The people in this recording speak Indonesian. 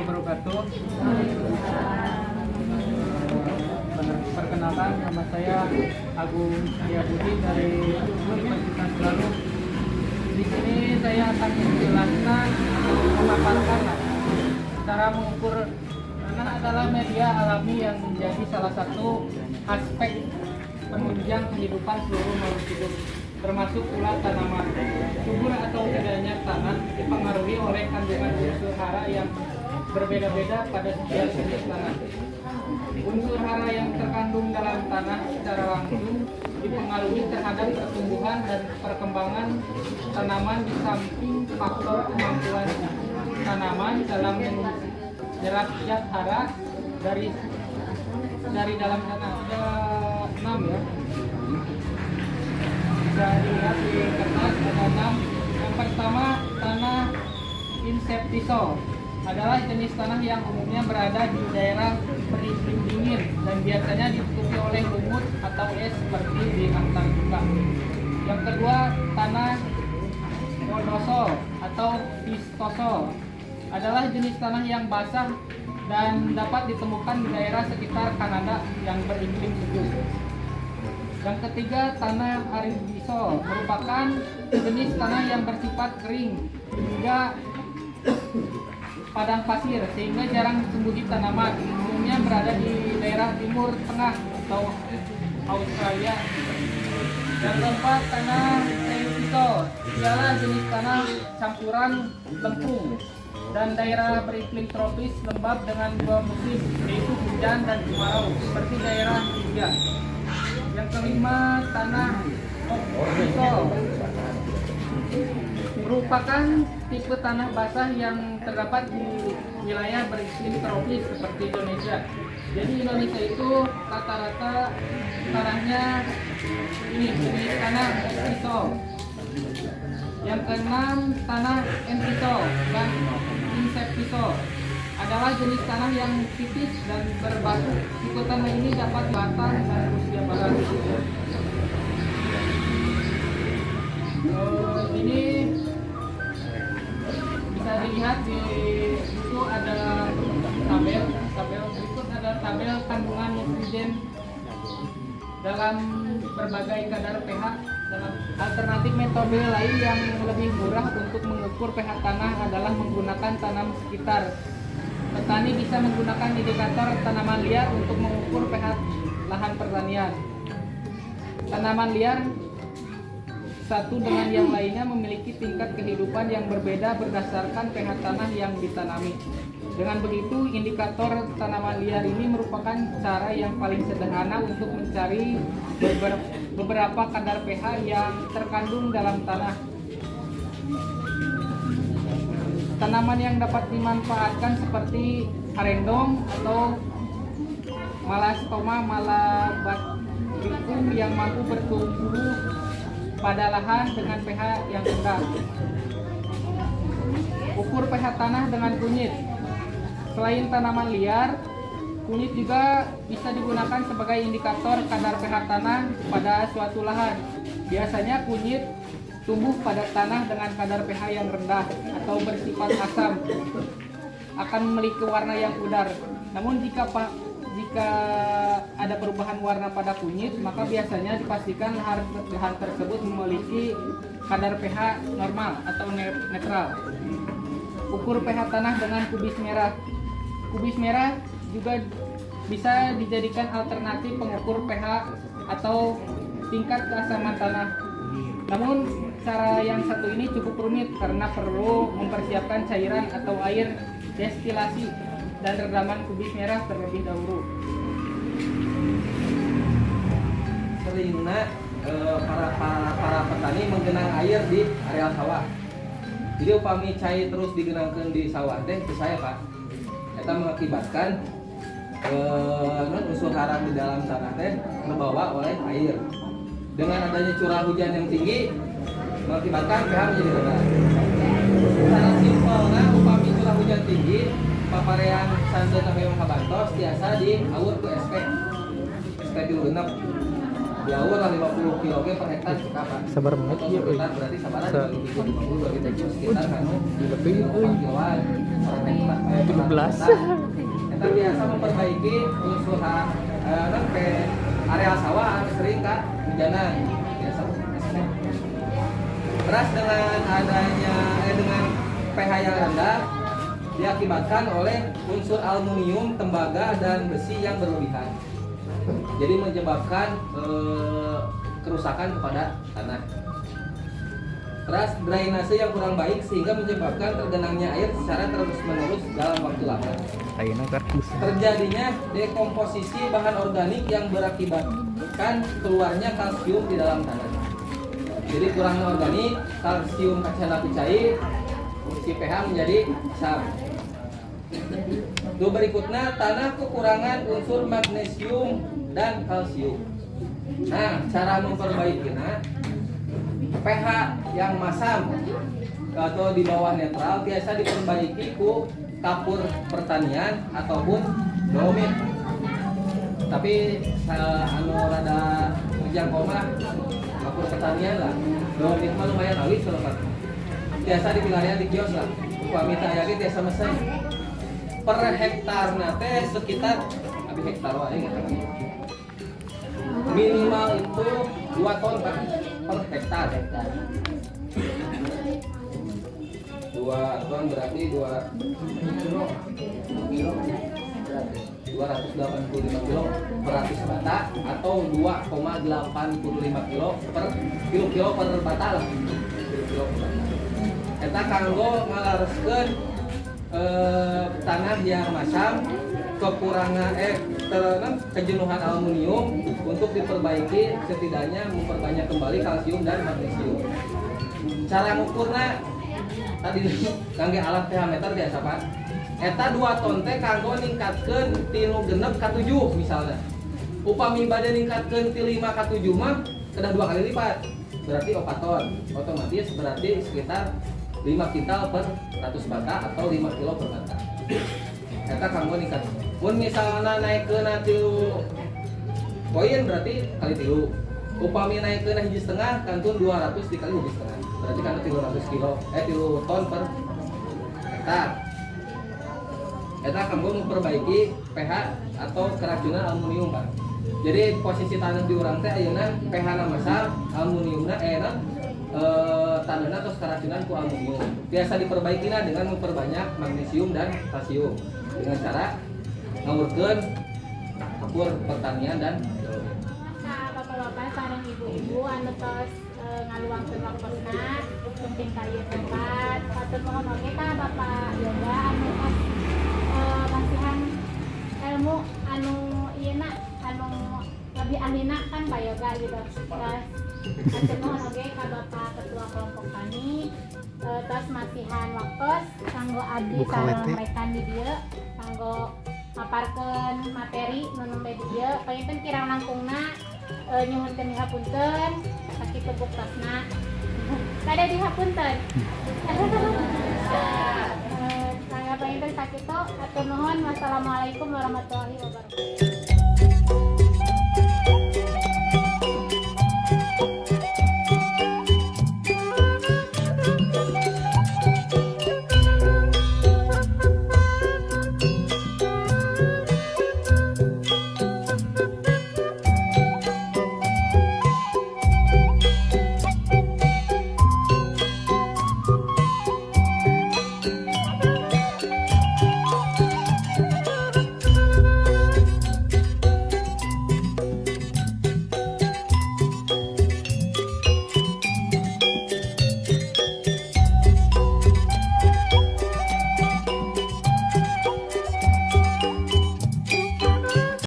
wabarakatuh. Perkenalkan, nama saya Agung Setiabudi dari Universitas Garut. Di sini saya akan menjelaskan atau memaparkan cara mengukur tanah adalah media alami yang menjadi salah satu aspek penunjang kehidupan seluruh makhluk hidup, termasuk pula tanaman. Subur atau tidaknya tanah dipengaruhi oleh kandungan unsur hara yang berbeda-beda pada setiap jenis tanah. Unsur hara yang terkandung dalam tanah secara langsung dipengaruhi terhadap pertumbuhan dan perkembangan tanaman di samping faktor kemampuan tanaman dalam menyerap zat hara dari dalam tanah. Ada 6 ya. Bisa dilihat di kertas ada 6. Yang pertama, tanah inseptiso adalah jenis tanah yang umumnya berada di daerah beriklim dingin dan biasanya ditutupi oleh lumut atau es seperti di Antartika. Yang kedua, tanah lodoso atau vistoso adalah jenis tanah yang basah dan dapat ditemukan di daerah sekitar Kanada yang beriklim sejuk. Yang ketiga, tanah aridiso merupakan jenis tanah yang bersifat kering hingga padang pasir sehingga jarang tumbuhi tanaman. Umumnya berada di daerah timur tengah atau Australia. Yang keempat, tanah teifito ialah jenis tanah campuran lempung dan daerah beriklim tropis lembab dengan dua musim yaitu hujan dan kemarau seperti daerah India. Yang kelima, tanah oktiso merupakan tipe tanah basah yang terdapat di wilayah beriklim tropis seperti Indonesia. Jadi Indonesia itu rata-rata tanahnya ini jenis tanah oktiso. Yang keenam, tanah entiso dan inseptiso adalah jenis tanah yang tipis dan berbatu. Tipe tanah ini dapat batang dan usia barat. Ini bisa dilihat di buku ada tabel berikut ada tabel kandungan nitrogen dalam berbagai kadar pH. Dalam alternatif metode lain yang lebih murah untuk mengukur pH tanah adalah menggunakan tanam sekitar. Petani bisa menggunakan indikator tanaman liar untuk mengukur pH lahan pertanian. Tanaman liar satu dengan yang lainnya memiliki tingkat kehidupan yang berbeda berdasarkan pH tanah yang ditanami. Dengan begitu, indikator tanaman liar ini merupakan cara yang paling sederhana untuk mencari beberapa kadar pH yang terkandung dalam tanah. Tanaman yang dapat dimanfaatkan seperti arendong atau Malastoma malabaticum yang mampu bertumbuh pada lahan dengan pH yang rendah. Ukur pH tanah dengan kunyit. Selain tanaman liar, kunyit juga bisa digunakan sebagai indikator kadar pH tanah pada suatu lahan. Biasanya kunyit tumbuh pada tanah dengan kadar pH yang rendah atau bersifat asam, akan memiliki warna yang pudar. Namun jika ada perubahan warna pada kunyit, maka biasanya dipastikan lahan tersebut memiliki kadar pH normal atau netral. Ukur pH tanah dengan kubis merah. Kubis merah juga bisa dijadikan alternatif pengukur pH atau tingkat keasaman tanah. Namun cara yang satu ini cukup rumit karena perlu mempersiapkan cairan atau air destilasi dan redaman kubis merah terlebih dahulu. Seringnya para petani menggenang air di areal sawah. Jadi upami cai terus digenangkan di sawah teh itu saya Pak. Eta mengakibatkan unsur hara di dalam tanah teh terbawa oleh air. Dengan adanya curah hujan yang tinggi mengakibatkan pH menjadi rendah. Secara simpelnya upami curah hujan tinggi paparean santai sampai makabantos biasa diaur ke SP 36 diaur lah 50 kg per hektar kapan sabar banget ya berarti sabaran 2050 sekitar kan lebih kiloan Kita biasa memperbaiki unsur area sawah sering kak hujanan biasa. Terus dengan adanya dengan pH yang rendah diakibatkan oleh unsur aluminium, tembaga dan besi yang berlebihan. Jadi menyebabkan kerusakan kepada tanah. Terus drainase yang kurang baik sehingga menyebabkan tergenangnya air secara terus-menerus dalam waktu lama. Terjadinya dekomposisi bahan organik yang berakibatkan keluarnya kalsium di dalam tanah. Jadi kurangnya organik, kalsium kacana picai, si pH menjadi asam. Berikutnya tanah kekurangan unsur magnesium dan kalsium. Nah, cara memperbaikinya pH yang masam atau di bawah netral biasa diperbaiki ku kapur pertanian ataupun dolomit. Tapi anu rada menjangkau mah kapur pertanian lah. Dolomit mah lumayan awis kalau Pak. Biasa di wilayah di kios lah. Upami teh aya biasa mesen. Per hektar teh sekitar abi hektar wae minimal itu 2 ton per hektar. 2 ton berarti 285 kilo per 100 bata atau 2,85 kilo per kilo per bata lah. Kilo per bata. Eta kanggo ngalareskeun tanah yang masam, kekurangan kejenuhan aluminium untuk diperbaiki, setidaknya memperbanyak kembali kalsium dan magnesium. Cara ngukurna tadi kangge alat pH meter biasa Pak. Eta 2 ton teh kanggo ningkatkeun ti 6 ka 7 misalnya. Upami bade ningkatkeun ti 5 ka 7 mah kedah 2 kali lipat. Berarti 4 ton. Otomatis berarti sekitar 5 kintal per 100 bata atau 5 kilo per bata. Eta kanggo ningkat. Mun misalna naikeun 3 poin berarti kali 3. Upami naikeun 1,5 kantun 200 dikali 1,5. Berarti kan 300 kilo 3 ton per hektar. Eta kanggo memperbaiki pH atau keracunan aluminium Pak. Jadi posisi tanah di urang teh ayeuna pH-na masam, aluminiumna tanahna tos keracunan ku aluminium. Biasa diperbaikinya dengan memperbanyak magnesium dan kalsium dengan cara ngawurkeun kapur pertanian dan nah, bapak-bapak sareng ibu-ibu anu tos ngaluangkeun waktuna penting ka ieu tempat. Patut mohon oge ka Bapak Yoga anu tos masihan ilmu anu ieu na anu lebih ahlina kan Pak Yoga gitu. Patut mohon oge ka Bapak Ketua Kelompok Tani tos masihan waktos kanggo abdi sareng rekan di dieu kanggo maparkeun materi nu nembe di dieu panginten kirang langkungna nyuhunkeun dihapunten sakitu buktosna kada dihapunten panginten sakitu atur nuhun wassalamualaikum warahmatullahi wabarakatuh.